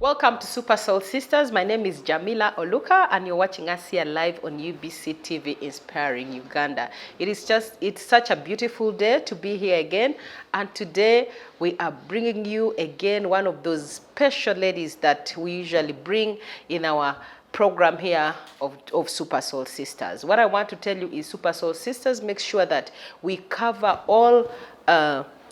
Welcome to Super Soul Sisters. My name is Jamila Oluka and you're watching us here live on UBC TV Inspiring Uganda. It's such a beautiful day to be here again, and today we are bringing you again one of those special ladies that we usually bring in our program here of Super Soul Sisters. What I want to tell you is Super Soul Sisters makes sure that we cover all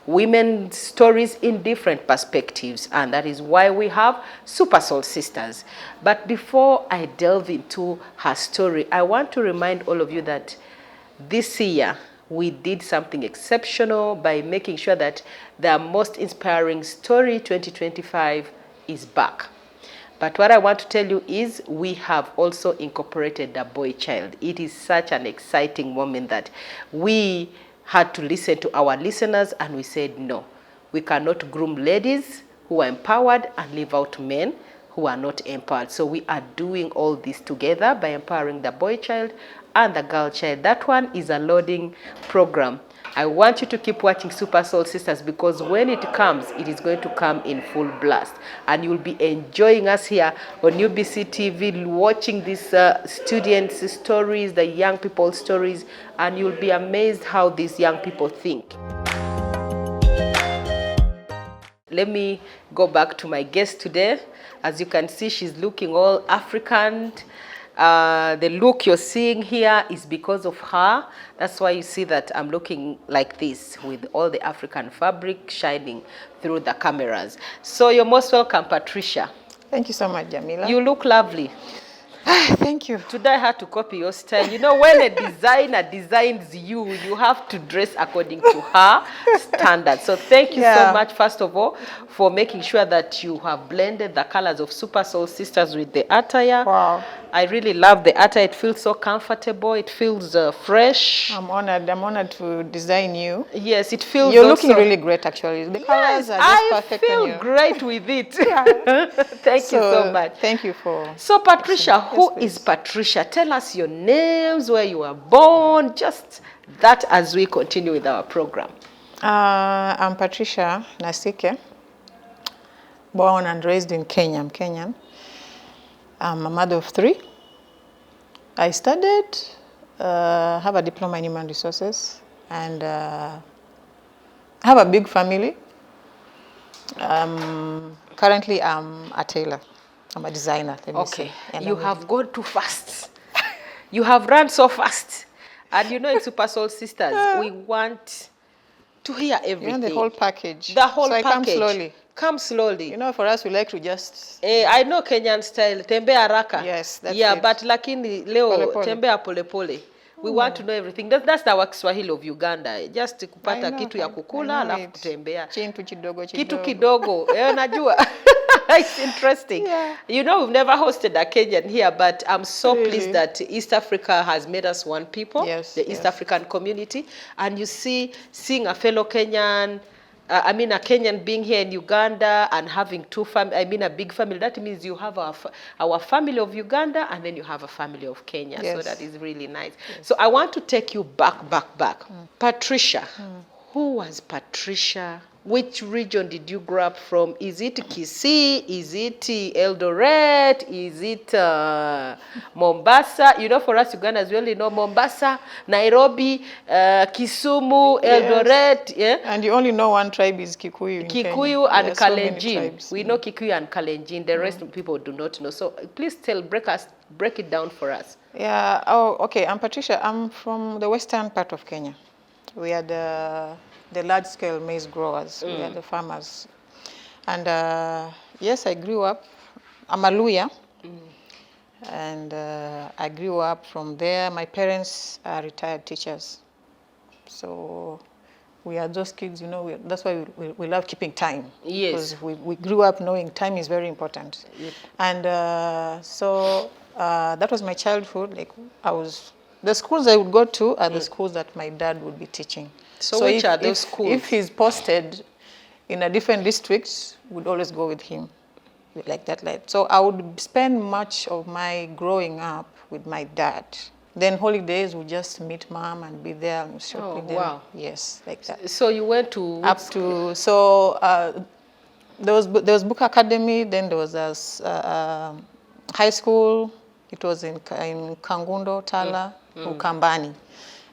women's stories in different perspectives, and that is why we have Super Soul Sisters. But before I delve into her story, I want to remind all of you that this year we did something exceptional by making sure that the most inspiring story 2025 is back. But what I want to tell you is we have also incorporated the boy child. It is such an exciting moment that we had to listen to our listeners, and we said, no, we cannot groom ladies who are empowered and leave out men who are not empowered. So we are doing all this together by empowering the boy child and the girl child. That one is a loading program. I want you to keep watching Super Soul Sisters, because when it comes, it is going to come in full blast. And you'll be enjoying us here on UBC TV, watching these students' stories, the young people's stories, and you'll be amazed how these young people think. Let me go back to my guest today. As you can see, she's looking all African. The look you're seeing here is because of her. That's why you see that I'm looking like this with all the African fabric shining through the cameras. So you're most welcome, Patricia. Thank you so much, Jamila. You look lovely. Thank you. Today I had to copy your style. You know, when a designer designs you, you have to dress according to her standards. So thank you so much, first of all, for making sure that you have blended the colors of Super Soul Sisters with the attire. Wow. I really love the attire. It feels so comfortable. It feels fresh. I'm honored to design you. Yes, it feels You're looking really great, actually. The colors are just perfect on you. I feel great with it. Thank you so much. Thank you for... So Patricia, who is Patricia? Tell us your names, where you were born, just that as we continue with our program. I'm Patricia Nasike, born and raised in Kenya. I'm Kenyan. I'm a mother of 3. I studied, have a diploma in human resources, and have a big family. Currently, I'm a tailor. I'm a designer. Okay, you have gone too fast. You have run so fast. And you know, in Super Soul Sisters, we want to hear everything. You know, the whole package. The whole package. Come slowly. Come slowly. You know, for us, we like to just... I know Kenyan style, tembea haraka. Yes, that's it. But lakini leo pole pole. Tembea pole pole. We want to know everything. That's the Kiswahili of Uganda. Just kupata kitu ya kukula, alafu kutembea. Chintu kidogo. Kitu kidogo. Najua. It's interesting. Yeah. You know, we've never hosted a Kenyan here, but I'm so pleased that East Africa has made us one people, the East African community. And you see, seeing a fellow Kenyan, a Kenyan being here in Uganda and having a big family, that means you have our family of Uganda and then you have a family of Kenya. So that is really nice. So I want to take you back. Patricia, who was Patricia? Which region did you grow up from? Is it Kisii? Is it Eldoret? Is it Mombasa? You know, for us Ugandans, we only know Mombasa, Nairobi, Kisumu, Eldoret. Yeah? And you only know one tribe is Kikuyu in Kenya. Kikuyu and Kalenjin. So we know Kikuyu and Kalenjin. The rest of people do not know. So please break it down for us. Yeah. Oh, okay. I'm Patricia. I'm from the western part of Kenya. We are the large-scale maize growers. We are the farmers. And yes, I grew up. I'm a Luya. And I grew up from there. My parents are retired teachers. So we are those kids, you know, that's why we love keeping time. Yes. Because we grew up knowing time is very important. Yep. And so that was my childhood. Like the schools I would go to are the schools that my dad would be teaching. So which are those schools? If he's posted in a different district, we'd always go with him, like that. So I would spend much of my growing up with my dad. Then holidays, we just meet mom and be there and shop with them. Wow. Yes, like that. So you went to... there was Book Academy, then there was high school. It was in Kangundo, Tala, Ukambani.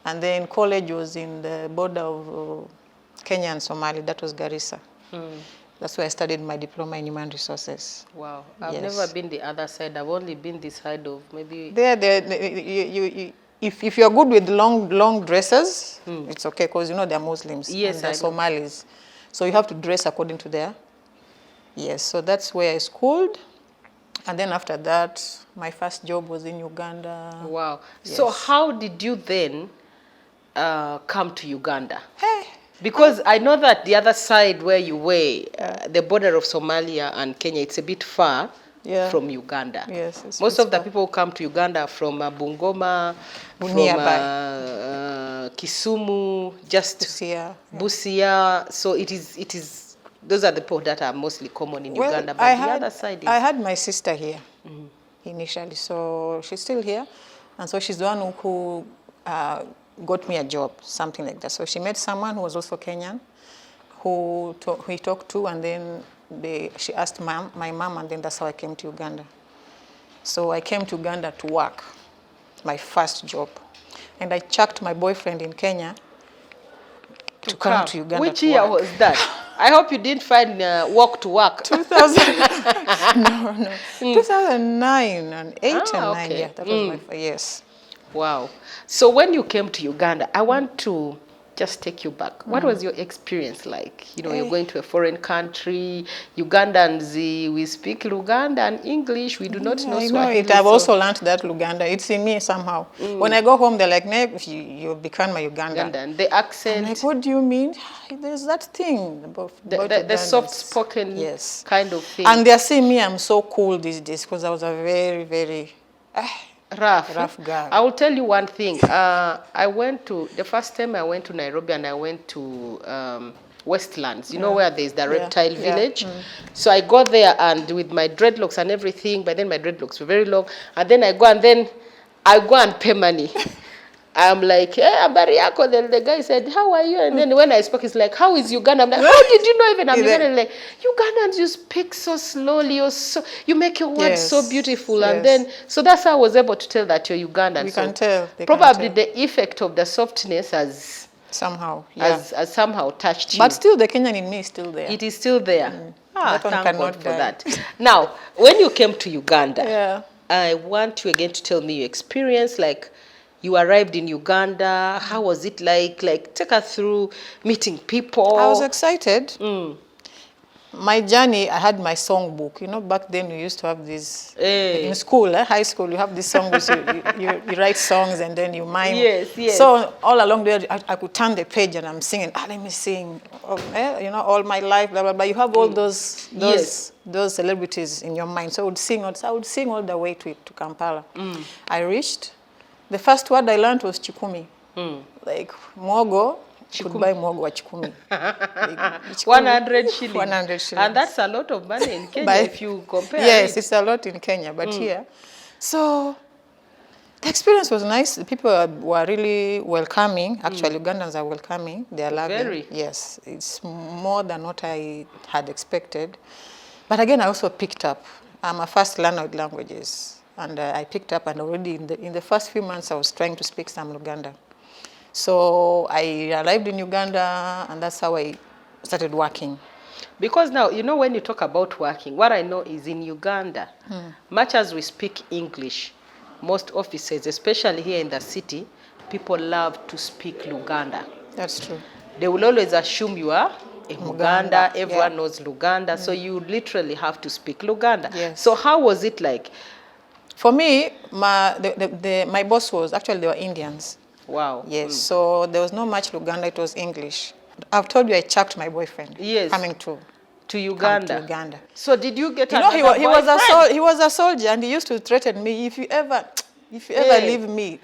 And then college was in the border of Kenya and Somalia. That was Garissa. That's where I studied my diploma in human resources. Wow. I've Yes. never been the other side. I've only been this side of maybe... If you're good with long dresses, it's okay, because they're Muslims. Yes, and they're I know. Somalis. So you have to dress according to their... Yes, so that's where I schooled. And then after that, my first job was in Uganda. Wow. Yes. So how did you then come to Uganda? Hey. Because I know that the other side where you were, the border of Somalia and Kenya, it's a bit far from Uganda. Yes, it's Most of the far. people who come to Uganda are from Bungoma, from Kisumu, just Busia. So it is. Those are the people that are mostly common in Uganda. But the other side is... I had my sister here initially, so she's still here, and so she's the one who got me a job, something like that. So she met someone who was also Kenyan, who he talked to, and then she asked my mom, and then that's how I came to Uganda. So I came to Uganda to work, my first job. And I chucked my boyfriend in Kenya to come to Uganda. Which year was that? I hope you didn't find walk to work. 2000. No. 2009 and 8 and 9. Okay. Yeah, that was my yes. Wow. So when you came to Uganda, I want to just take you back. What was your experience like? You're going to a foreign country. Ugandans, we speak Luganda and English. We do not know Swahili. I know it. I've also learned that Luganda. It's in me somehow. When I go home, they're like, "Neb, you become my Ugandan." And the accent. I'm like, what do you mean? There's that thing about the soft-spoken kind of thing. And they're saying me, I'm so cool these days, because I was a very, very... rough girl. I will tell you one thing. The first time I went to Nairobi, and I went to Westlands, where there's the reptile village. So I got there, and with my dreadlocks and everything, but then my dreadlocks were very long, and then I go and pay money. I'm like, hey, habari yako. Then the guy said, how are you? And then when I spoke, he's like, how is Uganda? I'm like, how did you know even I'm Ugandan? Like, Ugandans, you speak so slowly, you make your words so beautiful. And then, so that's how I was able to tell that you're Ugandan. We can tell. Probably the effect of the softness has somehow, has somehow touched you. But still, the Kenyan in me is still there. It is still there. That one Thank cannot God for die. that. Now, when you came to Uganda, I want you again to tell me your experience, like, you arrived in Uganda. How was it like? Like, take us through meeting people. I was excited. My journey, I had my song book. Back then we used to have this in school, high school. You have these songs. you write songs and then you mime. Yes. So all along there, I could turn the page and I'm singing. Let me sing. All my life, blah blah blah. You have all those celebrities in your mind. So I would sing all the way to Kampala. I reached. The first word I learned was chikumi. Like, mwogo, could buy mwogo wa chikumi. Like, 100 shillings. 100 shillings. And that's a lot of money in Kenya if you compare. Yes, it's a lot in Kenya, but here. So the experience was nice. The people were really welcoming. Actually, Ugandans are welcoming. They are loving. Very. Yes, it's more than what I had expected. But again, I also picked up. I'm a first learner with languages. And I picked up, and already in the first few months, I was trying to speak some Luganda. So I arrived in Uganda, and that's how I started working. Because now, when you talk about working, what I know is in Uganda, much as we speak English, most offices, especially here in the city, people love to speak Luganda. That's true. They will always assume you are in Luganda. Everyone knows Luganda, so you literally have to speak Luganda. Yes. So how was it like? For me, my boss they were Indians. Wow. Yes, so there was not much Luganda, it was English. I've told you I chucked my boyfriend coming to Uganda. So did you get he was a soldier, and he used to threaten me, if you ever leave me,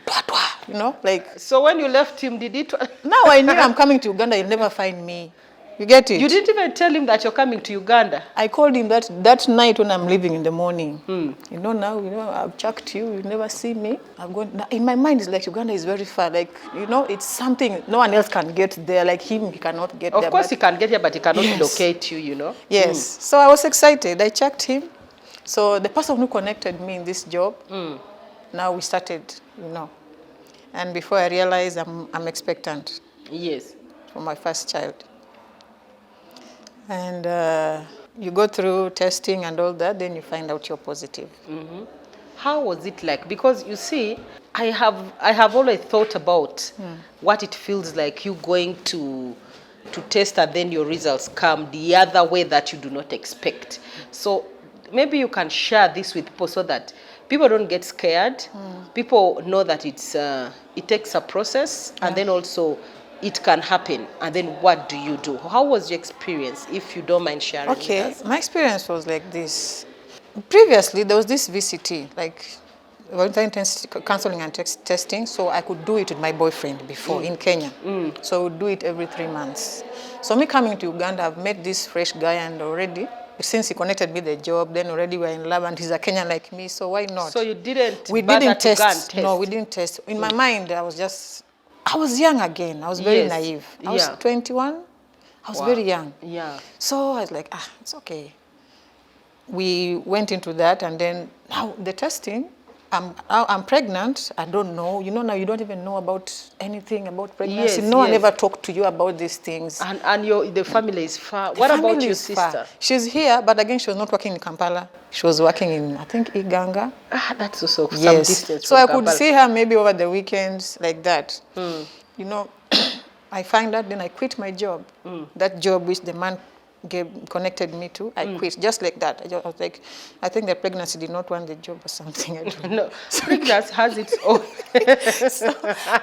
like. So when you left him, did he... Now I knew I'm coming to Uganda, you'll never find me. You get it? You didn't even tell him that you're coming to Uganda. I called him that night when I'm leaving in the morning. You know, now, I've chucked you. You never see me. I'm going. In my mind, it's like Uganda is very far. Like, it's something no one else can get there. Like him, he cannot get there. Of course, he can get here, but he cannot locate you. Yes. So I was excited. I checked him. So the person who connected me in this job, now we started, And before I realized, I'm expectant. Yes. For my first child. And you go through testing and all that, then you find out you're positive. How was it like? Because you see, I have always thought about what it feels like you going to test and then your results come the other way that you do not expect. So maybe you can share this with people so that people don't get scared. People know that it takes a process, and then also it can happen. And then what do you do? How was your experience, if you don't mind sharing with us? My experience was like this. Previously, there was this VCT, like voluntary counseling and testing, so I could do it with my boyfriend before in Kenya. So I would do it every 3 months. So me coming to Uganda, I've met this fresh guy, and already, since he connected me the job, then already we're in love, and he's a Kenyan like me, so why not? So you didn't We bother didn't to go and test. test? No, we didn't test. In my mind, I was young again. I was very naive. I was 21. I was very young. Yeah. So I was like, it's okay. We went into that, and then now the testing, I'm pregnant. I don't know. Now you don't even know about anything about pregnancy. No one ever talked to you about these things. And the family is far. What about your sister? Far. She's here, but again, she was not working in Kampala. She was working in, I think, Iganga. That's also some distance So from I Kampala. could see her maybe over the weekends like that. I find out, then I quit my job. That job which the man connected me to, I quit just like that. I was like, I think the pregnancy did not want the job or something. I don't know. No, pregnancy has its own. So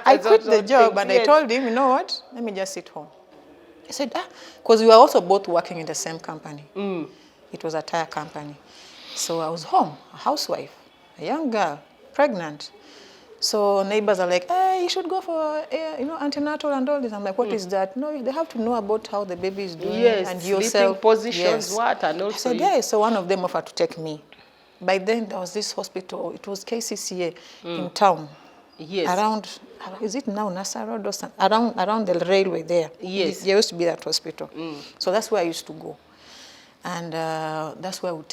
I quit the job, and I told him, you know what? Let me just sit home. He said, because we were also both working in the same company. It was a tire company. So I was home, a housewife, a young girl, pregnant. So neighbors are like, hey, you should go for, antenatal and all this. I'm like, what is that? No, they have to know about how the baby is doing and yourself. Sleeping positions, what? And also I said, so one of them offered to take me. By then, there was this hospital. It was KCCA in town. Yes. Around, is it now Nassau Road or something? Around the railway there. Yes. There used to be that hospital. So that's where I used to go. And that's where we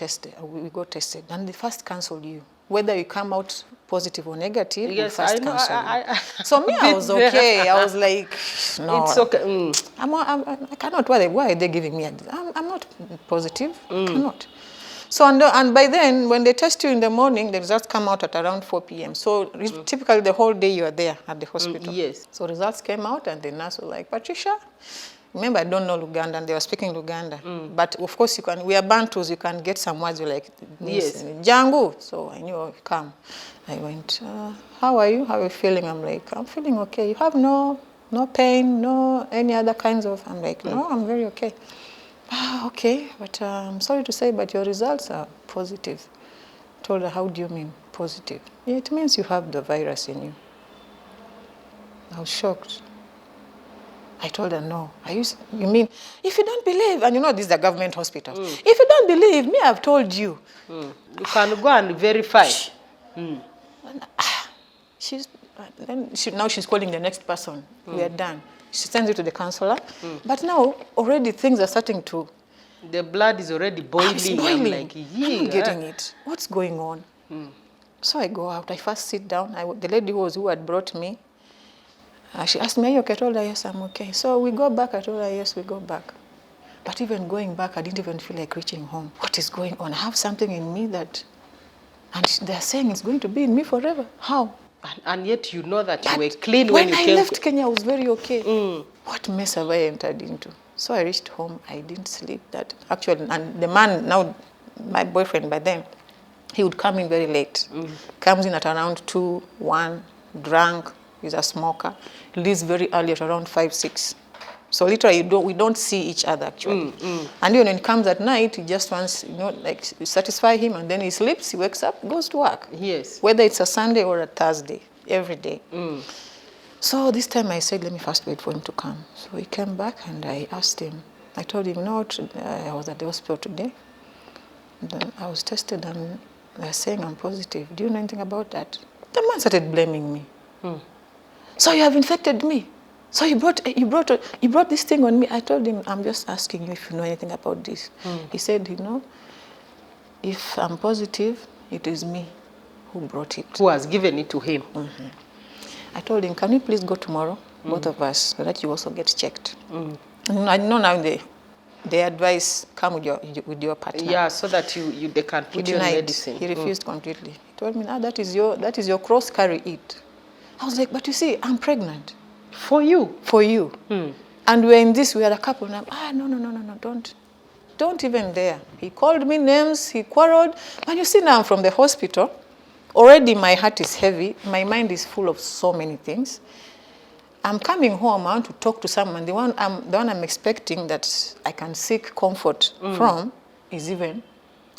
got tested. And they first cancelled you. Whether you come out positive or negative, we first cancel you. So me, I was okay. I was like, no. It's okay. I cannot. Why are they giving me? I'm not positive. I cannot. So, and by then, when they test you in the morning, the results come out at around 4 p.m. So typically the whole day you are there at the hospital. Yes. So results came out, and the nurse was like, Patricia, remember, I don't know Luganda, and they were speaking Luganda. But of course, we are Bantus, you can get some words, you're like, yes, Jangu. So I knew I'd come. I went, how are you? How are you feeling? I'm like, I'm feeling okay. You have no pain, no any other kinds of, I'm like, no, I'm very okay. Okay, but I'm sorry to say, but your results are positive. I told her, how do you mean positive? Yeah, it means you have the virus in you. I was shocked. I told her, no. You mean, if you don't believe, and this is a government hospital. If you don't believe me, I've told you. You can go and verify. Now she's calling the next person. We are done. She sends it to the counselor. But now, already things are starting to... The blood is already boiling. It's boiling. I'm like, I'm getting it. What's going on? So I go out. I first sit down. The lady who had brought me, she asked me, are you okay? I told her, yes, I'm okay. So we go back. I told her, yes, we go back. But even going back, I didn't even feel like reaching home. What is going on? I have something in me that... And they're saying it's going to be in me forever. How? And yet you know that you were clean when you came. When I left Kenya, I was very okay. What mess have I entered into? So I reached home. I didn't sleep. Actually, and the man, now my boyfriend by then, he would come in very late. Comes in at around 2, 1, drunk. He's a smoker. He leaves very early at around 5, 6. So literally, we don't see each other actually. And even when he comes at night, he just wants, you satisfy him, and then he sleeps, he wakes up, goes to work. Yes. Whether it's a Sunday or a Thursday, every day. So this time I said, let me first wait for him to come. So he came back, and I asked him, I told him, no, I was at the hospital today. And I was tested and they're saying I'm positive. Do you know anything about that? The man started blaming me. So you have infected me. So you brought this thing on me. I told him, I'm just asking you if you know anything about this. He said, you know, if I'm positive, it is me who brought it. Who has given it to him? I told him, can we please go tomorrow, both of us, so that you also get checked. And I know now the advice come with your partner. Yeah, so that they can put you on medicine. He refused completely. He told me, that is your cross, carry it. I was like, but you see, I'm pregnant. For you? For you. And we are a couple. And I'm, no, don't even dare. He called me names, he quarreled. And you see now I'm from the hospital. Already my heart is heavy. My mind is full of so many things. I'm coming home, I want to talk to someone. The one I'm expecting that I can seek comfort from is even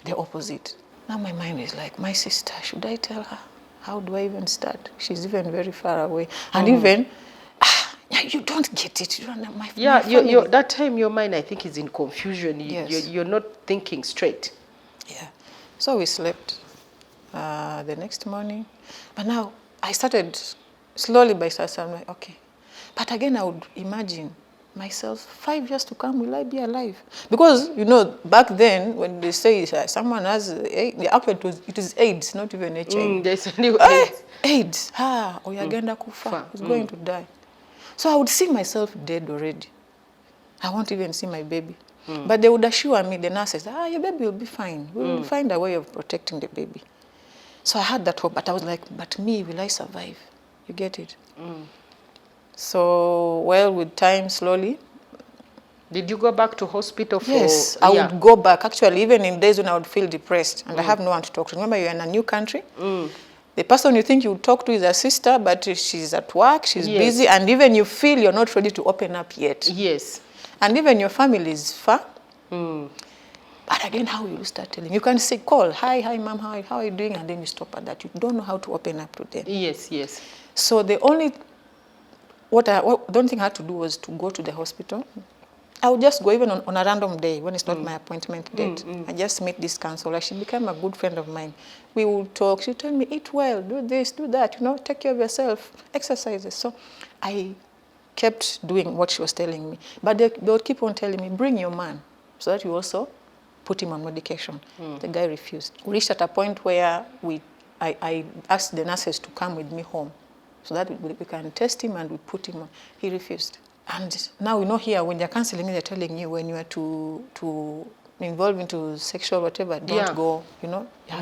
the opposite. Now my mind is like, my sister, should I tell her? How do I even start? She's even very far away. And even, you don't get it. You don't know my family. That time your mind, I think, is in confusion. You're not thinking straight. Yeah. So we slept the next morning. But now I started slowly by slowly. I'm like, okay. But again, I would imagine myself, 5 years to come, will I be alive? Because, you know, back then, when they say someone has AIDS, actually it is AIDS, not even HIV. There's a new AIDS. AIDS. Oyagenda kufa. He's going to die. So I would see myself dead already. I won't even see my baby. But they would assure me, the nurses, your baby will be fine. We will find a way of protecting the baby. So I had that hope, but I was like, but me, will I survive? You get it? So, well, with time, slowly. Did you go back to hospital for... Yes, I would go back. Actually, even in days when I would feel depressed and I have no one to talk to. Remember, you're in a new country. The person you think you would talk to is a sister, but she's at work, she's busy, and even you feel you're not ready to open up yet. Yes. And even your family is far. But again, how will you start telling? You can say, call, hi, mom, how are you doing? And then you stop at that. You don't know how to open up to them. Yes, yes. So the only... What the only thing I had to do was to go to the hospital. I would just go even on a random day when it's not my appointment date. I just meet this counselor. She became a good friend of mine. We would talk. She told me, eat well, do this, do that, take care of yourself, exercises. So I kept doing what she was telling me. But they would keep on telling me, bring your man, so that you also put him on medication. The guy refused. We reached at a point where I asked the nurses to come with me home, so that we can test him and we put him on. He refused. And now, here, when they're counseling, they're telling you when you are to involve into sexual whatever, don't go,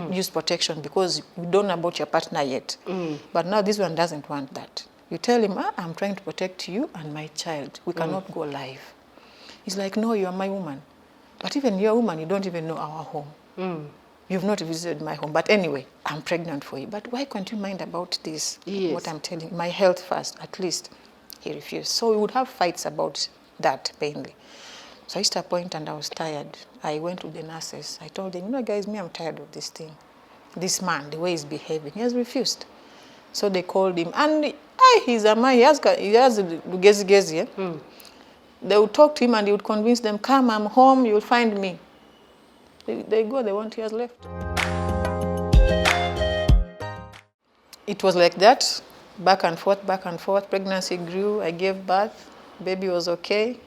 use protection because you don't know about your partner yet. But now this one doesn't want that. You tell him, I'm trying to protect you and my child. We cannot go live. He's like, no, you are my woman. But even you're a woman, you don't even know our home. You've not visited my home. But anyway, I'm pregnant for you. But why can't you mind about this? Yes. What I'm telling you, my health first, at least. He refused. So we would have fights about that mainly. So I reached a point and I was tired. I went to the nurses. I told them, guys, I'm tired of this thing. This man, the way he's behaving, he has refused. So they called him. And he's a man, he has gezi. They would talk to him and he would convince them, come, I'm home, you'll find me. They go, they want years left. It was like that, back and forth. Pregnancy grew, I gave birth, baby was okay.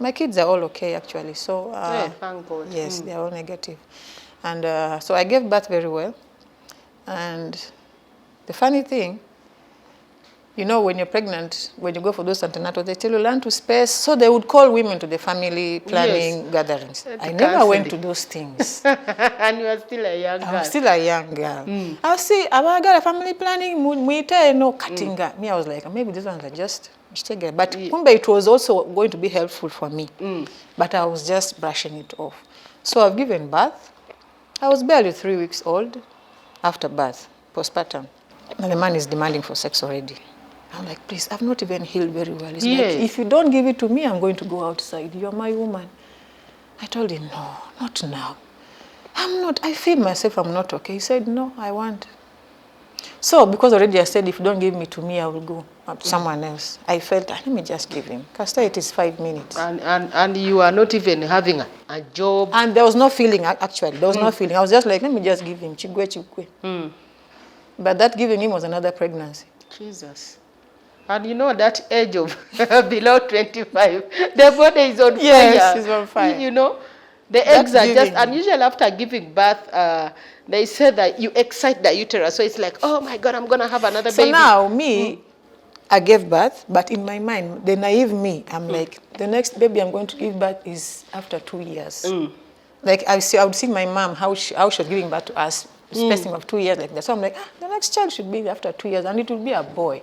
My kids are all okay, actually. So, thank God. Yes, they are all negative. And so I gave birth very well. And the funny thing, when you're pregnant, when you go for those antenatals, they tell you learn to space. So they would call women to the family planning gatherings. I never went to those things. And you are still a young girl. I was still a young girl. I see, I got a family planning, katinga. Me, I was like, maybe this one's are just mistake. But it was also going to be helpful for me. But I was just brushing it off. So I've given birth. I was barely 3 weeks old after birth, postpartum. And the man is demanding for sex already. I'm like, please, I've not even healed very well. He's like, if you don't give it to me, I'm going to go outside. You're my woman. I told him, no, not now. I'm not. I feel myself I'm not okay. He said, no, I want. So because already I said, if you don't give me to me, I will go up to someone else. I felt, let me just give him. Because it is 5 minutes. And you are not even having a job. And there was no feeling, actually. There was no feeling. I was just like, let me just give him. Chigwe, chigwe. But that giving him was another pregnancy. Jesus. And you know that age of below 25, the body is on fire. Yes, it's on fire. You know, the eggs are just, and usually after giving birth, they say that you excite the uterus. So it's like, oh my God, I'm going to have another baby. So now, me, I gave birth, but in my mind, the naive me, I'm like, the next baby I'm going to give birth is after 2 years. Like, I would see my mom, how she was giving birth to us, spacing of 2 years like that. So I'm like, the next child should be after 2 years, and it will be a boy.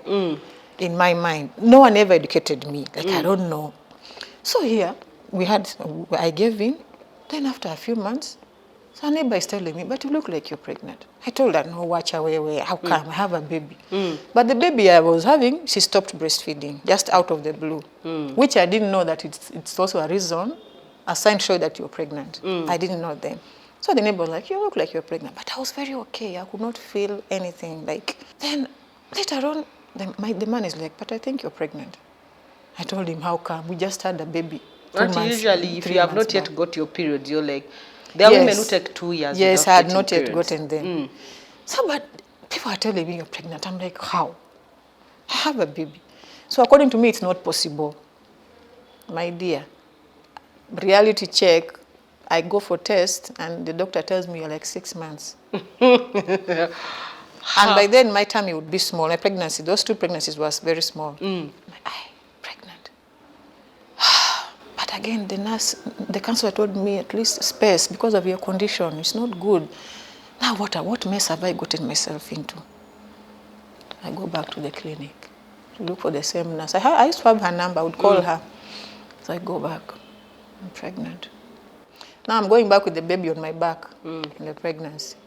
In my mind. No one ever educated me. Like, I don't know. So here, I gave in. Then after a few months, so a neighbor is telling me, but you look like you're pregnant. I told her, no, watch away. How come? I have a baby. But the baby I was having, she stopped breastfeeding, just out of the blue. Which I didn't know that it's also a reason, a sign showing that you're pregnant. I didn't know then. So the neighbor was like, you look like you're pregnant. But I was very okay. I could not feel anything. Like, then later on, the man is like, but I think you're pregnant. I told him, how come? We just had a baby. But usually, if you have not yet got your period, you're like, there are women who take 2 years. Yes, I had not yet gotten them. So, but people are telling me you're pregnant. I'm like, how? I have a baby. So according to me, it's not possible. My dear, reality check, I go for test, and the doctor tells me you're like 6 months. And by then, my tummy would be small. My pregnancy, those 2 pregnancies was very small. I'm like, pregnant. But again, the counselor told me, at least space, because of your condition, it's not good. Now what mess have I gotten myself into? I go back to the clinic to look for the same nurse. I used to have her number, I would call her. So I go back, I'm pregnant. Now I'm going back with the baby on my back in the pregnancy.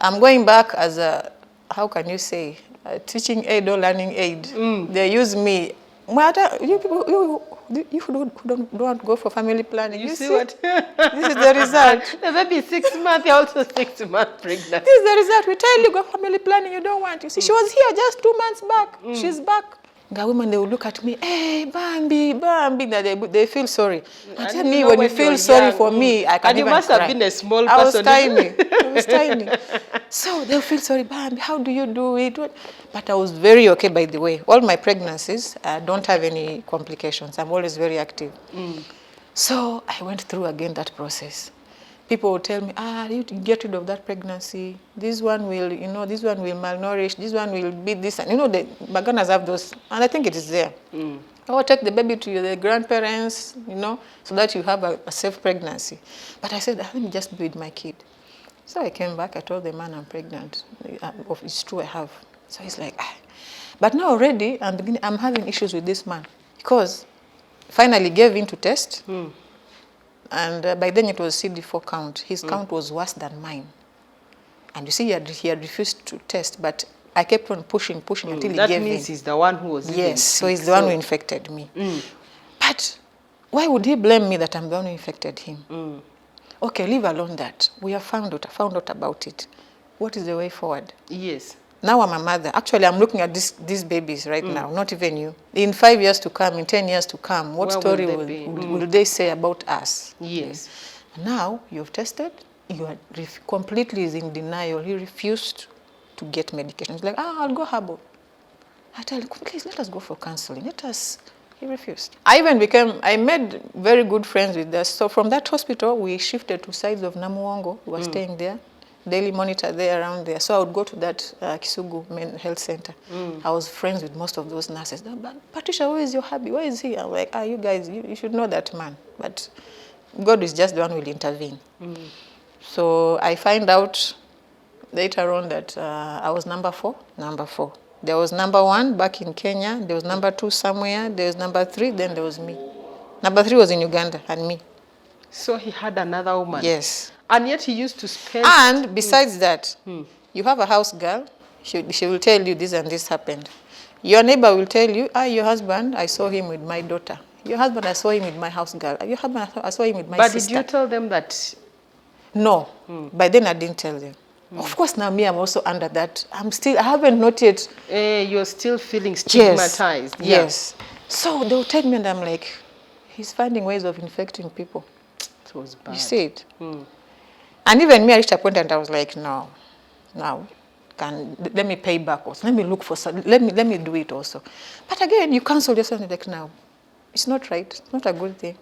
I'm going back as a, how can you say, a teaching aid or learning aid. They use me. You people, you who don't want to go for family planning. You see what? This is the result. The baby 6 months, you're also 6 months pregnant. This is the result. We tell you go family planning, you don't want. You see, she was here just 2 months back. She's back. The women, they will look at me, hey, Bambi, that they feel sorry. And tell me, when you feel sorry for me, I can even cry. And you must have been a small person. I was tiny. So they'll feel sorry, Bambi, how do you do it? But I was very okay, by the way. All my pregnancies, I don't have any complications. I'm always very active. So I went through again that process. People will tell me, you get rid of that pregnancy. This one will, this one will malnourish. This one will be this. And the Baganas have those, and I think it is there. Or take the baby to the grandparents, so that you have a safe pregnancy. But I said, let me just be with my kid. So I came back, I told the man I'm pregnant. It's true, I have. So he's like, But now already, I'm having issues with this man. Because finally gave in to test. And by then it was CD4 count. His count was worse than mine. And you see, he had refused to test, but I kept on pushing until he gave in. That means he's the one who was Yes, so he's the one who infected me. But why would he blame me that I'm the one who infected him? Okay, leave alone that. We have found out about it. What is the way forward? Yes. Now I'm a mother. Actually, I'm looking at these babies right now, not even you. In 5 years to come, in 10 years to come, what story will they say about us? Yes. Now you've tested, you are completely in denial. He refused to get medication. He's like, I'll go herbal. I tell him, please, let us go for counseling. He refused. I made very good friends with us. So from that hospital, we shifted to sides of Namuongo. We were staying there. Daily monitor there, around there. So I would go to that Kisugu Main Health Center. I was friends with most of those nurses. But Patricia, where is your hubby? Where is he? I'm like, you guys, you should know that man. But God is just the one who will intervene. So I find out later on that I was number 4. There was number 1 back in Kenya. There was number 2 somewhere. There was number 3. Then there was me. Number 3 was in Uganda and me. So he had another woman? Yes. And yet he used to spend... And besides that, you have a house girl. She will tell you this and this happened. Your neighbor will tell you, your husband, I saw him with my daughter. Your husband, I saw him with my house girl. Your husband, I saw him with my sister. But did you tell them that? No. By then I didn't tell them. Of course, now me, I'm also under that. I haven't not yet. You're still feeling stigmatized. Yes, yes. So they'll take me and I'm like, he's finding ways of infecting people. It was bad. You see it? And even me, I reached a point and I was like, no, now, let me pay back also. Let me look for some, let me do it also. But again, you cancel yourself like, no, it's not right. It's not a good thing.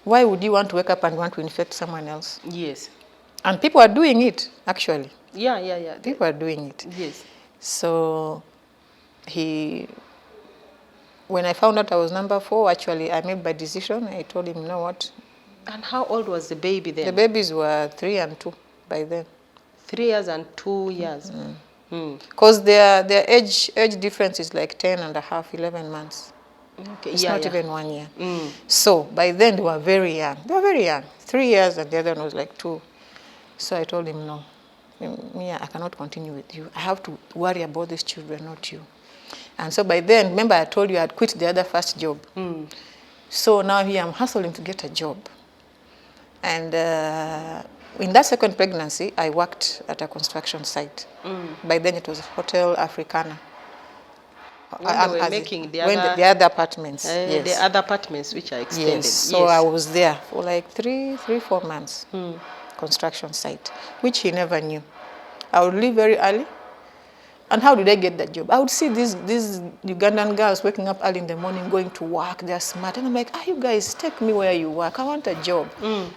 Why would you want to wake up and want to infect someone else? Yes. And people are doing it, actually. Yeah. People are doing it. Yes. So when I found out I was number 4, actually, I made my decision. I told him, you know what? And how old was the baby then? The babies were 3 and 2 by then. 3 years and 2 years. Because their age difference is like 10 and a half, 11 months. Okay. It's not even 1 year. So by then they were very young. They were very young. 3 years and the other one was like 2. So I told him, no, Mia, I cannot continue with you. I have to worry about these children, not you. And so by then, remember I told you I had quit the other first job. So now here I'm hustling to get a job. And in that second pregnancy, I worked at a construction site. By then it was Hotel Africana. When they were making the other apartments. Yes. The other apartments which are extended. Yes. So I was there for like 4 months. Construction site, which he never knew. I would leave very early. And how did I get that job? I would see these Ugandan girls waking up early in the morning, going to work. They're smart. And I'm like, you guys, take me where you work. I want a job.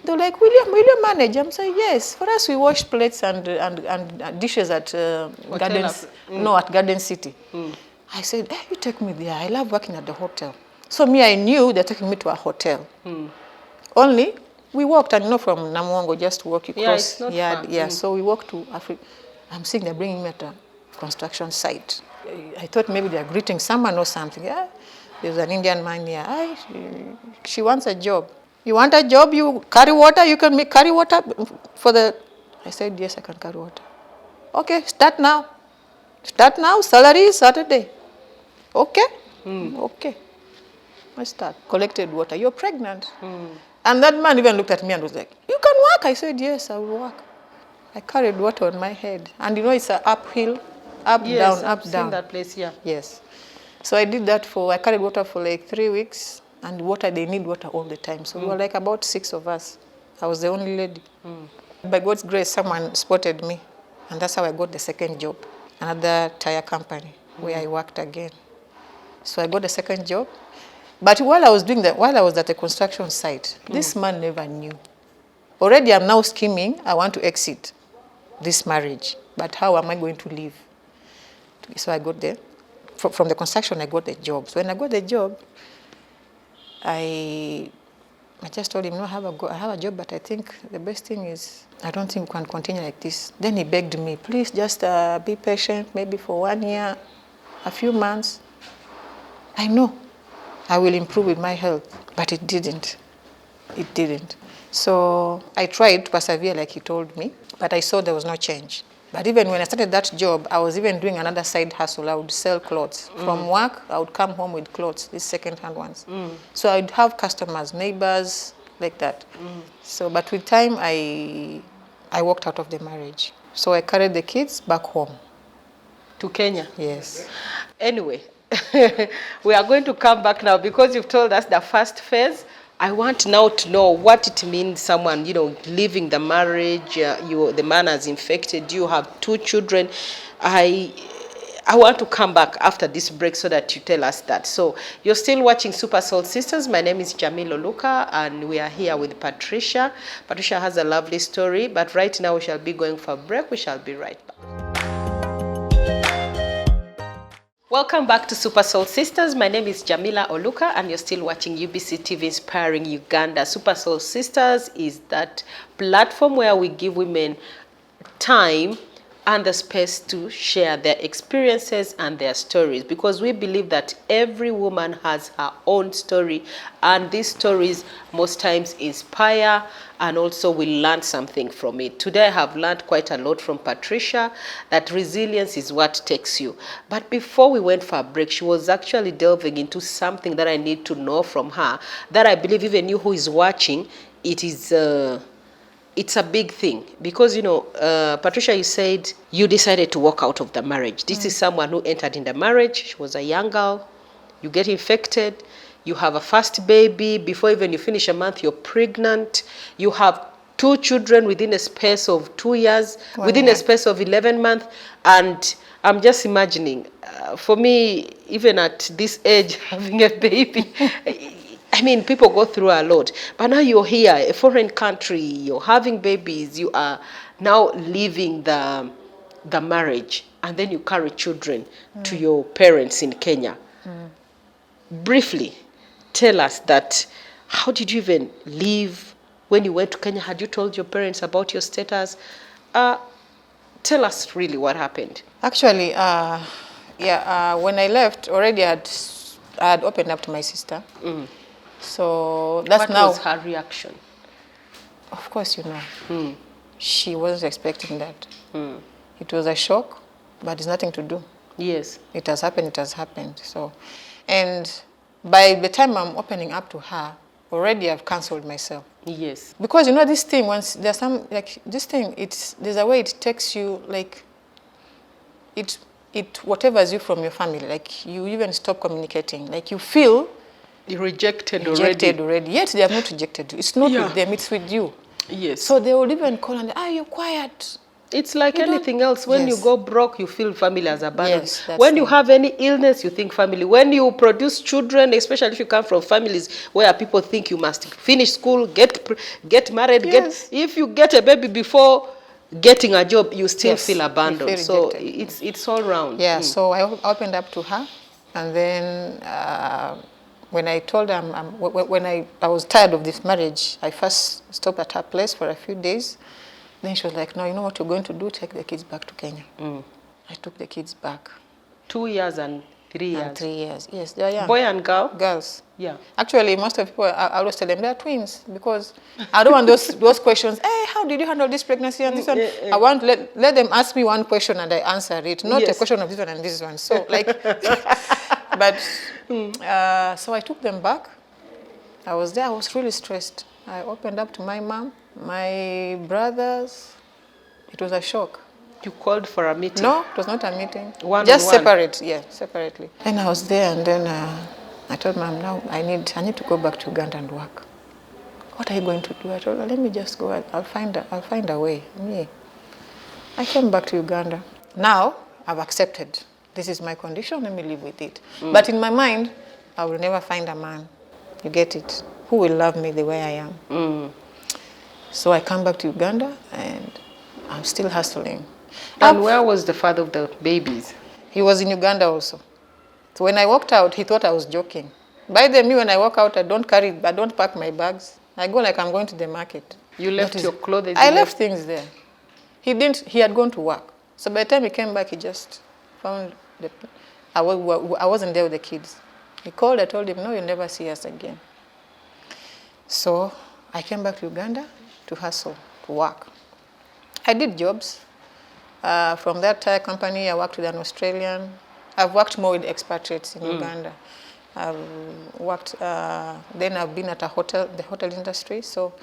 They're like, will you manage? I'm saying, yes. For us, we wash plates and dishes at Gardens. No, at Garden City. I said, you take me there. I love working at the hotel. So me, I knew they're taking me to a hotel. Only we walked, and from Namwango, just walk across. Yeah, it's not far. Yeah, so we walked to Africa. I'm seeing they're bringing me at a construction site. I thought maybe they're greeting someone or something. Yeah, there's an Indian man here. She wants a job. You want a job? You carry water? You can carry water for the... I said, yes, I can carry water. Okay, start now. Start now. Salary is Saturday. Okay? Okay. I start. Collected water. You're pregnant. And that man even looked at me and was like, you can work? I said, yes, I will work. I carried water on my head. And it's an uphill, up, down, up, down. Seen that place, yeah. Yes. So I did that I carried water for like 3 weeks. And they need water all the time. So we were like about 6 of us. I was the only lady. By God's grace, someone spotted me. And that's how I got the second job. Another tire company where I worked again. So I got the second job. But while I was at the construction site, this man never knew. Already I'm now scheming, I want to exit this marriage. But how am I going to leave? So I got there. From the construction, I got the job. So when I got the job, I just told him, no, I have a job, but I think the best thing is, I don't think we can continue like this. Then he begged me, please just be patient, maybe for 1 year, a few months. I know I will improve with my health, but it didn't. It didn't. So I tried to persevere like he told me, but I saw there was no change. But even when I started that job, I was even doing another side hustle. I would sell clothes. From work, I would come home with clothes, these second-hand ones. So I'd have customers, neighbors, like that. So, but with time, I walked out of the marriage. So I carried the kids back home. To Kenya? Yes. Anyway, we are going to come back now because you've told us the first phase. I want now to know what it means someone, leaving the marriage, the man has infected you, have 2 children. I want to come back after this break so that you tell us that. So you're still watching Super Soul Sisters. My name is Jamila Oluka and we are here with Patricia. Patricia has a lovely story, but right now we shall be going for a break. We shall be right back. Welcome back to Super Soul Sisters. My name is Jamila Oluka and you're still watching UBC TV Inspiring Uganda. Super Soul Sisters is that platform where we give women time and the space to share their experiences and their stories, because we believe that every woman has her own story and these stories most times inspire and also we learn something from it. Today I have learned quite a lot from Patricia, that resilience is what takes you. But before we went for a break, she was actually delving into something that I need to know from her, that I believe even you who is watching, it is it's a big thing because, Patricia, you said you decided to walk out of the marriage. This is someone who entered in the marriage. She was a young girl. You get infected. You have a first baby. Before even you finish a month, you're pregnant. You have 2 children within a space of 2 years, within a space of 11 months. And I'm just imagining, for me, even at this age, having a baby, I mean, people go through a lot. But now you're here, a foreign country, you're having babies, you are now leaving the marriage, and then you carry children to your parents in Kenya. Briefly, tell us that, how did you even leave when you went to Kenya? Had you told your parents about your status? Tell us really what happened. Actually, when I left, already I had opened up to my sister. So that's what now. was her reaction? Of course, she wasn't expecting that. It was a shock, but it's nothing to do. Yes. It has happened, it has happened. So, and by the time I'm opening up to her, already I've cancelled myself. Yes. Because this thing, once there's some, like this thing, there's a way it takes you, like, it whatevers you from your family, like you even stop communicating, like you feel Rejected already. Yet they have not rejected you. It's not with them, it's with you. Yes. So they will even call and, you're quiet. It's like anything else. When you go broke, you feel family has abandoned. Yes, when you have any illness, you think family. When you produce children, especially if you come from families where people think you must finish school, get married, if you get a baby before getting a job, you still feel abandoned. You So feel it's all round. Yeah, so I opened up to her, and then when I told her, when I was tired of this marriage, I first stopped at her place for a few days. Then she was like, no, you know what you're going to do? Take the kids back to Kenya. I took the kids back. 2 years and 3 years. And 3 years, yes, they're young. Boy and girl? Girls. Yeah. Actually, most of people, I always tell them they're twins because I don't want those questions. Hey, how did you handle this pregnancy and this one? I want to let them ask me one question and I answer it, not a question of this one and this one. So like, but so I took them back. I was there. I was really stressed. I opened up to my mom, my brothers. It was a shock. You called for a meeting? No, it was not a meeting. Just separate, separately. And I was there, and then I told Mom, now I need to go back to Uganda and work. What are you going to do? I told her, let me just go. I'll find a way. Me. I came back to Uganda. Now I've accepted. This is my condition. Let me live with it. But in my mind, I will never find a man. You get it? Who will love me the way I am? So I come back to Uganda, and I'm still hustling. And where was the father of the babies? He was in Uganda also. So when I walked out, he thought I was joking. By the way, when I walk out, I don't pack my bags. I go like I'm going to the market. You left your clothes? I left things there. He had gone to work. So by the time he came back, he just found I wasn't there with the kids. He called, I told him, no, you'll never see us again. So I came back to Uganda to hustle, to work. I did jobs. From that tire company, I worked with an Australian. I've worked more with expatriates in Uganda. I've worked, then I've been at the hotel industry. So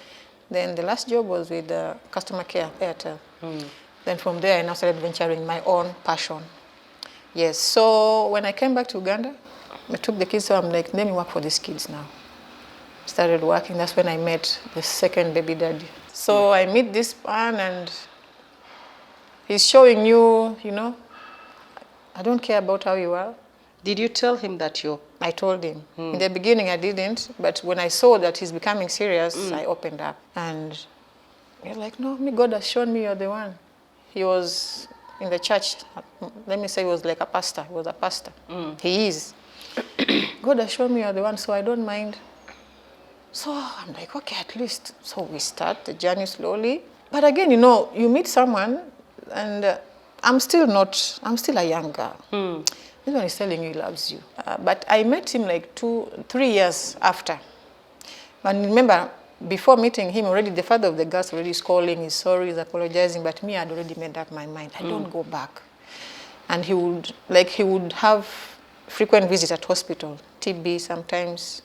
then the last job was with customer care, Airtel. Then from there, I now started venturing my own passion. Yes, so when I came back to Uganda, I took the kids, so I'm like, let me work for these kids now. Started working, that's when I met the second baby daddy. So I meet this man and he's showing you, I don't care about how you are. Did you tell him that I told him. In the beginning I didn't, but when I saw that he's becoming serious, I opened up. And you're like, no, God has shown me you're the one. He was in the church, let me say he was like a pastor. He was a pastor. He is. God has shown me you're the one, so I don't mind. So I'm like, okay, at least. So we start the journey slowly. But again, you meet someone and I'm still a young girl. This one is telling you he loves you. But I met him like 3 years after. And remember, before meeting him, already the father of the girls already is calling, he's sorry, he's apologizing, but me, I'd already made up my mind. I don't go back. And he would have frequent visits at hospital, TB sometimes,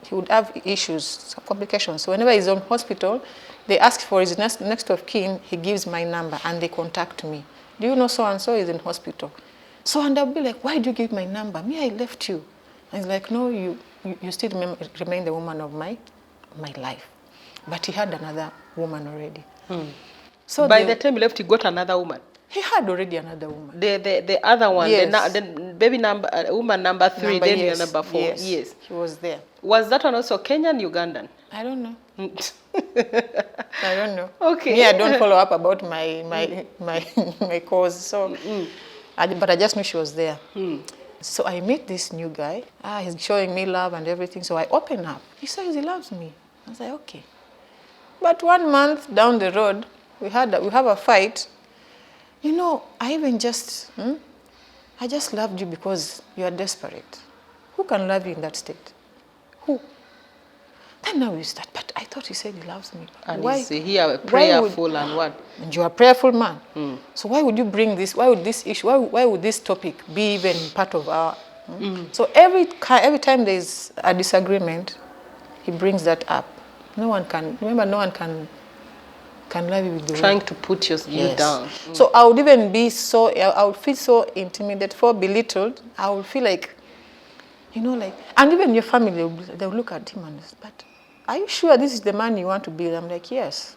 he would have issues, complications. So whenever he's in hospital, they ask for his next of kin, he gives my number and they contact me. Do you know so-and-so is in hospital? So, and I'll be like, why do you give my number? Me, I left you. And he's like, no, you still remain the woman of my life. But he had another woman already. So by the time he left, he got another woman. He had already another woman. The other one, yes. the baby number, woman number 3, then yes. you're number 4. Yes, he was there. Was that one also Kenyan, Ugandan? I don't know. I don't know. Okay. Me, I don't follow up about my cause. So, but I just knew she was there. So I meet this new guy. He's showing me love and everything. So I open up. He says he loves me. I was like, okay. But 1 month down the road, we have a fight. You know, I just loved you because you are desperate. Who can love you in that state? Who? Then now you start, but I thought he said he loves me. And why? is he a prayerful and what? And you are a prayerful man. So why would you bring this? Why would this issue? Why would this topic be even part of our? So every time there is a disagreement, he brings that up. No one can love you with the trying to put you down. So I would even I would feel so intimidated, belittled. I would feel like, and even your family, they will look at him and say, but are you sure this is the man you want to be? I'm like, yes.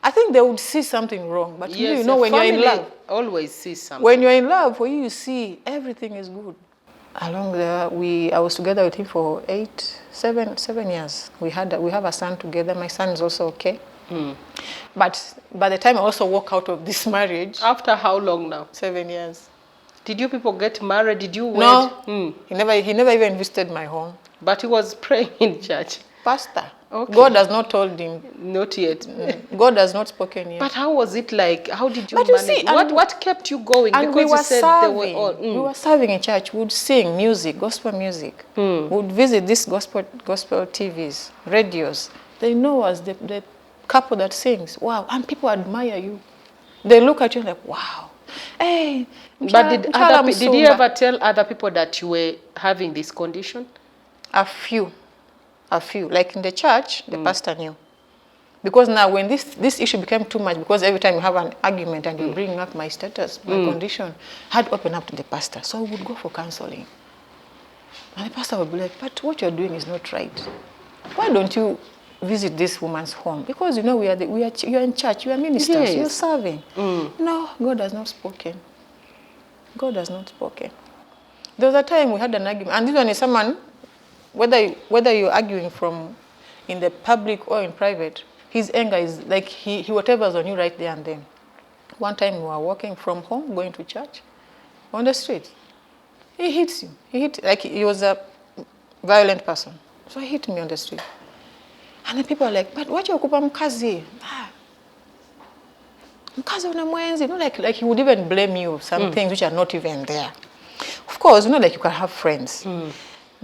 I think they would see something wrong, but yes, when you're in love, always see something. When you're in love, for you see everything is good. Along there, I was together with him for 7 years. We have a son together. My son is also okay. But by the time I also walk out of this marriage. After how long now? 7 years. Did you people get married? Did you wed? No. He never even visited my home. But he was praying in church. Pastor. Okay. God has not told him. Not yet. God has not spoken yet. But how was it like? How did you manage? You see, what kept you going? And because we were you said serving. They were all, We were serving in church. We would sing music, gospel music. We would visit these gospel TVs, radios. They know us, the couple that sings. Wow. And people admire you. They look at you like, wow. Hey. But did you ever tell other people that you were having this condition? A few. Like in the church, the pastor knew. Because now when this issue became too much, because every time you have an argument and you bring up my status, my condition, I had to open up to the pastor. So we would go for counseling. And the pastor would be like, but what you're doing is not right. Why don't you visit this woman's home? Because you're in church, you are ministers, yes. you're serving. No, God has not spoken. God has not spoken. There was a time we had an argument, and this one is someone, whether you're arguing from in the public or in private, his anger is like he whatever's on you right there and then. One time we were walking from home, going to church, on the street. He hits you. He was a violent person. So he hit me on the street. And the people are like, but what you okupa mkazi? Mkazi unamwenzi. Like he would even blame you of some things which are not even there. Of course, like you can have friends.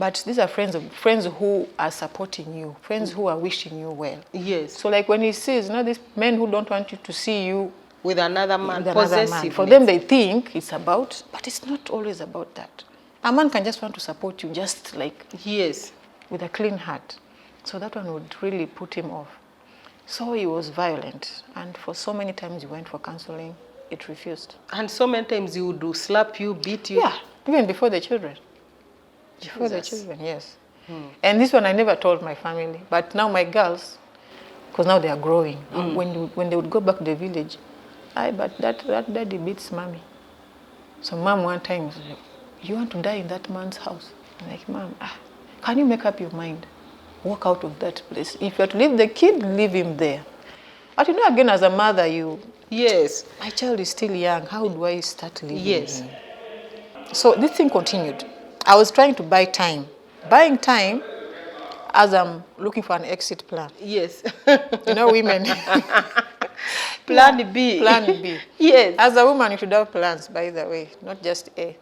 But these are friends who are supporting you, friends who are wishing you well. Yes. So like when he sees, these men who don't want you to see you with another man, possessive. For them, they think it's about, but it's not always about that. A man can just want to support you, just like yes, with a clean heart. So that one would really put him off. So he was violent, and for so many times he went for counseling, it refused. And so many times he would slap you, beat you. Yeah, even before the children. Before the children, yes. And this one I never told my family, but now my girls, because now they are growing. When they would go back to the village, but that daddy beats mommy. So mom one time was like, you want to die in that man's house? I'm like, mom, can you make up your mind? Walk out of that place. If you have to leave the kid, leave him there. But again, as a mother, yes, my child is still young. How do I start living? Yes. So this thing continued. I was trying to buy time. Buying time as I'm looking for an exit plan. Yes. Women. Plan B. Plan B. Yes. As a woman, you should have plans, by the way, not just A.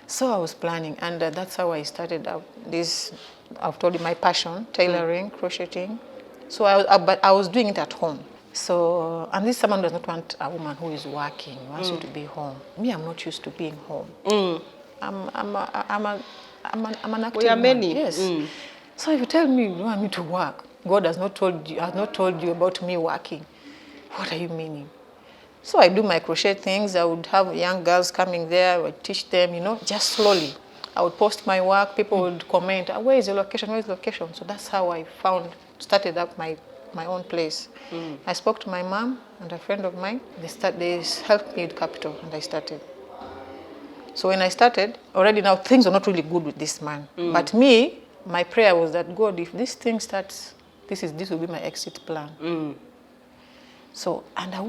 So I was planning, and that's how I started out this. I've told you my passion, tailoring, crocheting. So I was doing it at home. So, and this someone does not want a woman who is working, wants you to be home. Me, I'm not used to being home. I'm I'm an active We are man. many. Yes. So if you tell me you want me to work, God has not told you about me working. What are you meaning? So I do my crochet things. I would have young girls coming there. I would teach them, just slowly. I would post my work. People would comment, where is your location? Where is the location? So that's how I started up my own place. I spoke to my mom and a friend of mine. They helped me with capital, and I started. So when I started, already now things are not really good with this man. But me, my prayer was that, God, if this thing starts, this will be my exit plan. So, and I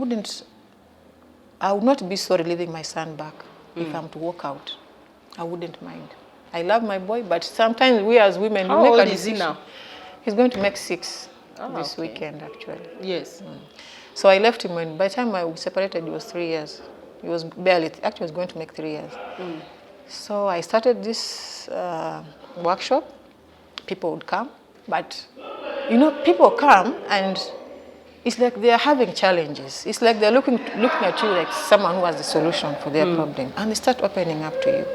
would not be sorry leaving my son back if I'm to walk out. I wouldn't mind. I love my boy, but sometimes we as women, How we make old a is he decision. now? He's going to make 6 this okay. weekend, actually. Yes. So I left him by the time I separated, he was 3 years. He was actually was going to make 3 years. So I started this workshop. People would come, but people come and it's like they're having challenges. It's like they're looking at you like someone who has the solution for their problem, and they start opening up to you.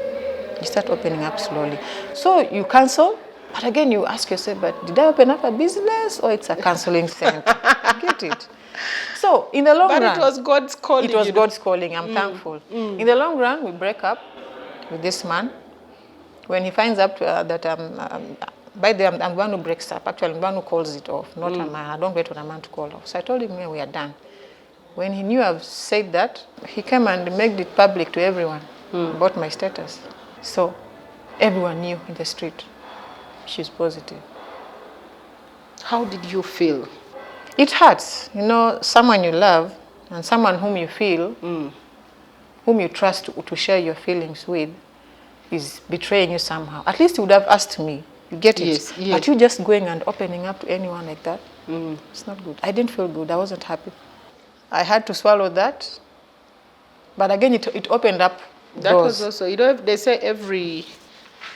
You start opening up slowly. So you cancel, but again you ask yourself, but did I open up a business or it's a counseling center? Get it? So in the long run, But it was God's calling. It was God's calling. I'm thankful. In the long run, we break up with this man. When he finds out that by the I'm the one who breaks up. Actually, I'm the one who calls it off, not a man. I don't wait for a man to call off. So I told him, yeah, we are done. When he knew I've said that, he came and made it public to everyone about my status. So everyone knew in the street she's positive. How did you feel? It hurts. Someone you love and someone whom you feel, whom you trust to share your feelings with, is betraying you somehow. At least you would have asked me. You get it? Yes. But you just going and opening up to anyone like that, it's not good. I didn't feel good. I wasn't happy. I had to swallow that. But again, it opened up That doors. was also, they say every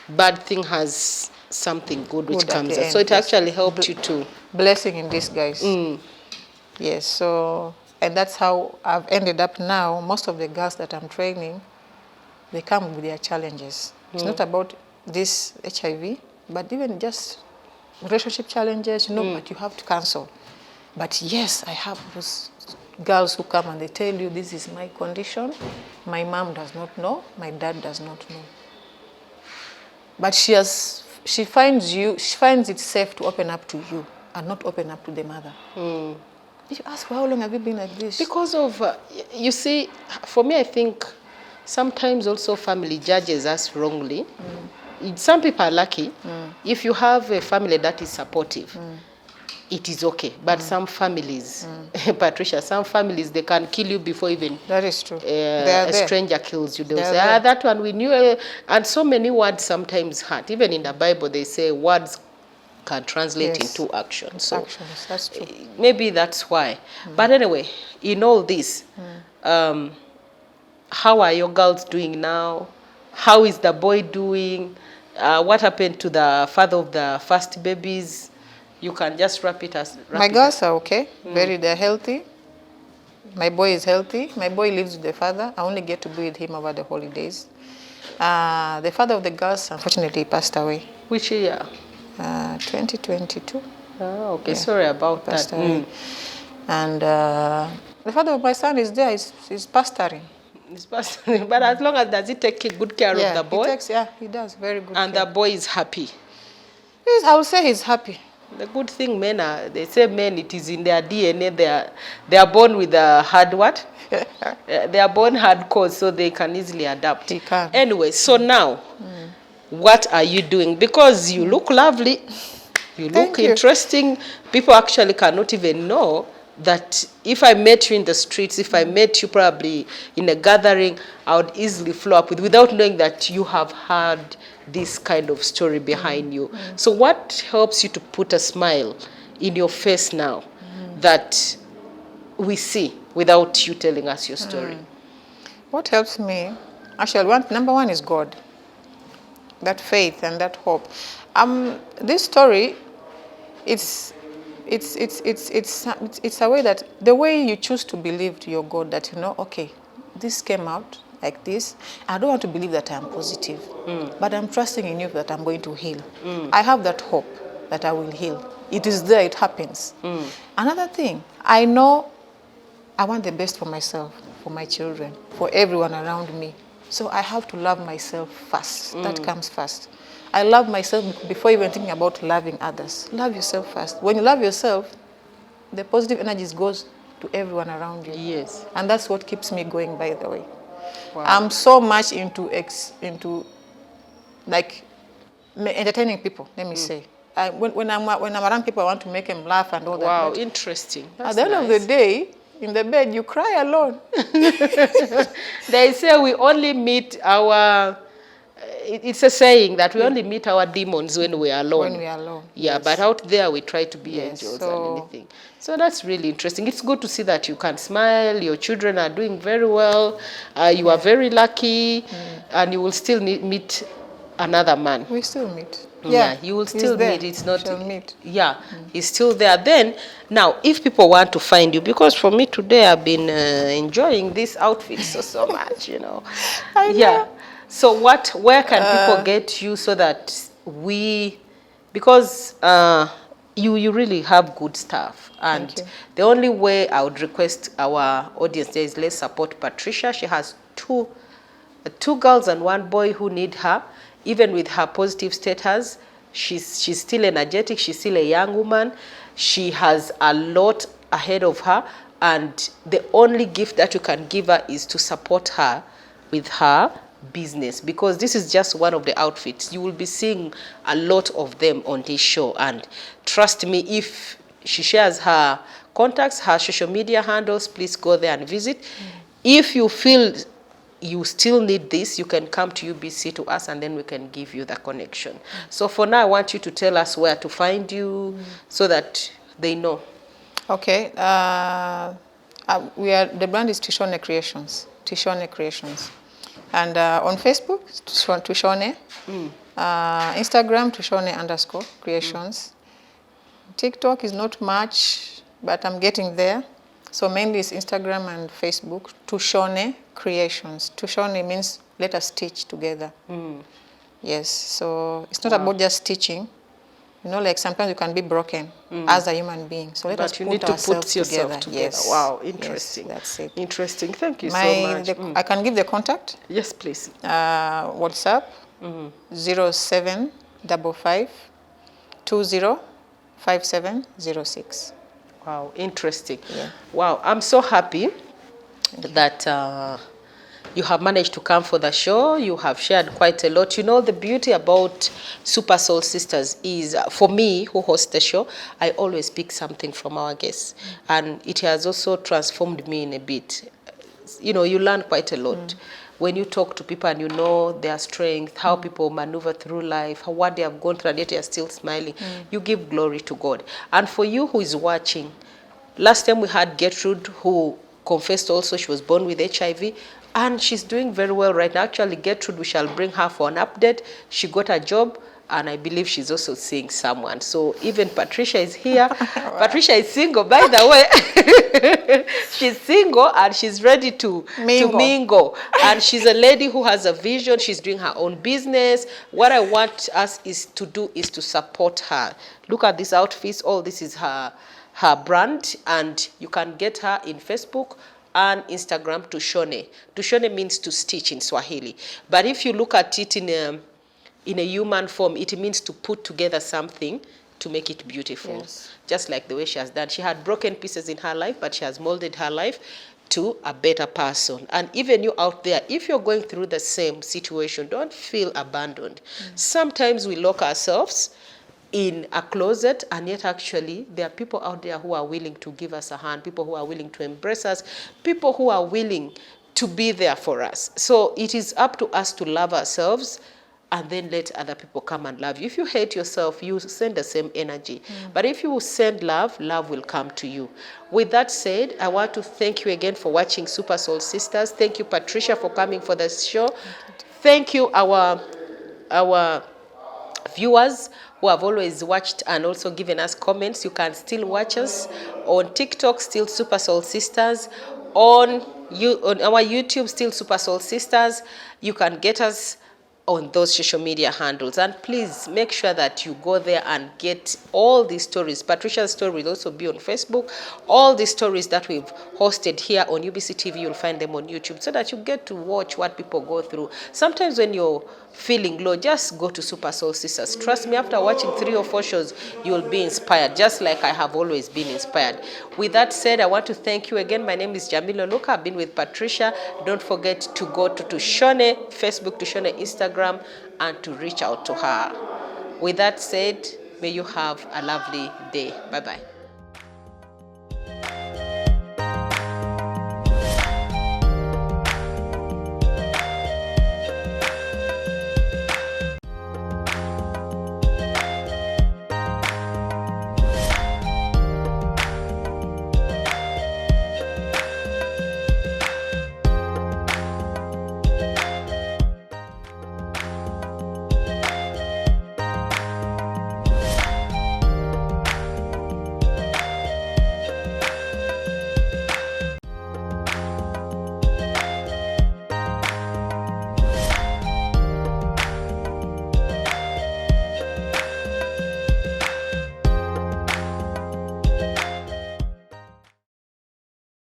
bad thing has something good which Good at comes the out. end, So it yes. actually helped you too. Blessing in disguise. Yes, so, and that's how I've ended up now. Most of the girls that I'm training, they come with their challenges. It's not about this HIV, but even just relationship challenges, but you have to cancel. But yes, I have those girls who come and they tell you, this is my condition. My mom does not know. My dad does not know. But she finds it safe to open up to you and not open up to the mother. If you ask, how long have you been like this? Because of, you see, for me, I think sometimes also family judges us wrongly. Some people are lucky. If you have a family that is supportive, it is okay. But some families, Patricia, some families, they can kill you before even That is true. a stranger kills you. They'll They are say, there. that one we knew. And so many words sometimes hurt. Even in the Bible, they say words can translate Yes. into action. So Actions, that's true. maybe that's why. But anyway, in all this, how are your girls doing now? How is the boy doing? What happened to the father of the first babies? You can just wrap it as. My girls are okay. They're healthy. My boy is healthy. My boy lives with the father. I only get to be with him over the holidays. The father of the girls, unfortunately, passed away. Which year? 2022. Oh, okay. Yeah. Sorry about Passed that. away. And the father of my son is there. He's pastoring. But as long as does he take good care of the boy? He does very good And care. the boy is happy. I would say he's happy. The good thing they say men, it is in their DNA. They are born with a hard what? They are born hardcore, so they can easily adapt. He can. Anyway, so now, what are you doing? Because you look lovely, you look Thank you. interesting. People actually cannot even know that if I met you in the streets, if I met you probably in a gathering, I would easily flow up without knowing that you have had this kind of story behind you. So what helps you to put a smile in your face now that we see without you telling us your story? What helps me, actually, number one is God. That faith and that hope. This story, it's a way that the way you choose to believe to your God that okay, this came out like this. I don't want to believe that I'm positive, but I'm trusting in you that I'm going to heal. I have that hope that I will heal. It is there, it happens. Another thing, I know I want the best for myself, for my children, for everyone around me. So I have to love myself first. That comes first. I love myself before even thinking about loving others. Love yourself first. When you love yourself, the positive energies goes to everyone around you. Yes. And that's what keeps me going, by the way. Wow. I'm so much into like entertaining people, let me say. When I'm around people, I want to make them laugh and all that. Wow, But interesting. at the end of the day, in the bed, you cry alone. They say we only meet our, it's a saying that we only meet our demons when we are alone. When we are alone. Yeah, yes. but out there we try to be Yes, angels so- and anything. So that's really interesting. It's good to see that you can smile, your children are doing very well, you are very lucky, and you will still meet another man. We still meet. Yeah, you will he's still there. meet. It's not. Shall meet. Yeah, he's still there. Then, now, if people want to find you, because for me today I've been enjoying this outfit so much, you know. I know. Yeah. So where can people get you so that because you really have good stuff, and Thank you. the only way I would request our audience there is let's support Patricia. She has two girls and one boy who need her. Even with her positive status, she's still energetic. She's still a young woman. She has a lot ahead of her, and the only gift that you can give her is to support her with her business, because this is just one of the outfits. You will be seeing a lot of them on this show, and trust me, if she shares her contacts, her social media handles, please go there and visit. If you feel you still need this, you can come to UBC to us, and then we can give you the connection. So for now, I want you to tell us where to find you so that they know. Okay. The brand is Tushone Creations. Tushone Creations. And on Facebook, Tushone. Instagram, Tushone_Creations. TikTok is not much, but I'm getting there. So mainly it's Instagram and Facebook, Tushone Creations. Tushone means let us stitch together. Yes, so it's not about just stitching. You know, like sometimes you can be broken as a human being. So let us you put need to ourselves put yourself together. Yes. Wow, interesting. Yes, that's it. Interesting. Thank you so much. I can give the contact. Yes, please. WhatsApp 0755 205706. Wow, interesting. Yeah. Wow, I'm so happy that you have managed to come for the show. You have shared quite a lot. You know, the beauty about Super Soul Sisters is, for me, who host the show, I always pick something from our guests. And it has also transformed me in a bit. You know, you learn quite a lot. When you talk to people and you know their strength, how people maneuver through life, what they have gone through, and yet they are still smiling, you give glory to God. And for you who is watching, last time we had Gertrude, who confessed also she was born with HIV, and she's doing very well right now. Actually, Gertrude, we shall bring her for an update. She got a job, and I believe she's also seeing someone. So even Patricia is here. Wow. Patricia is single, by the way. She's single, and she's ready to mingle. And she's a lady who has a vision. She's doing her own business. What I want us to do is to support her. Look at these outfits. All this is her brand, and you can get her in Facebook and Instagram, Tushone. Tushone means to stitch in Swahili. But if you look at it in a human form, it means to put together something to make it beautiful. Yes. Just like the way she has done. She had broken pieces in her life, but she has molded her life to a better person. And even you out there, if you're going through the same situation, don't feel abandoned. Sometimes we lock ourselves in a closet, and yet actually there are people out there who are willing to give us a hand, people who are willing to embrace us, people who are willing to be there for us. So it is up to us to love ourselves, and then let other people come and love you. If you hate yourself, you send the same energy. But if you send love, love will come to you. With that said, I want to thank you again for watching Super Soul Sisters. Thank you, Patricia, for coming for the show. Thank you, our viewers who have always watched and also given us comments. You can still watch us on TikTok, still Super Soul Sisters. On our YouTube, still Super Soul Sisters. You can get us on those social media handles, and please make sure that you go there and get all these stories. Patricia's story will also be on Facebook. All the stories that we've hosted here on UBC TV, you'll find them on YouTube, so that you get to watch what people go through. Sometimes when you're feeling low, just go to Super Soul Sisters. Trust me, after watching 3 or 4 shows, you'll be inspired, just like I have always been inspired. With that said, I want to thank you again. My name is Jamila Oluka. I've been with Patricia. Don't forget to go to Tushone, Facebook, Tushone, Instagram, and to reach out to her. With that said, may you have a lovely day. Bye-bye.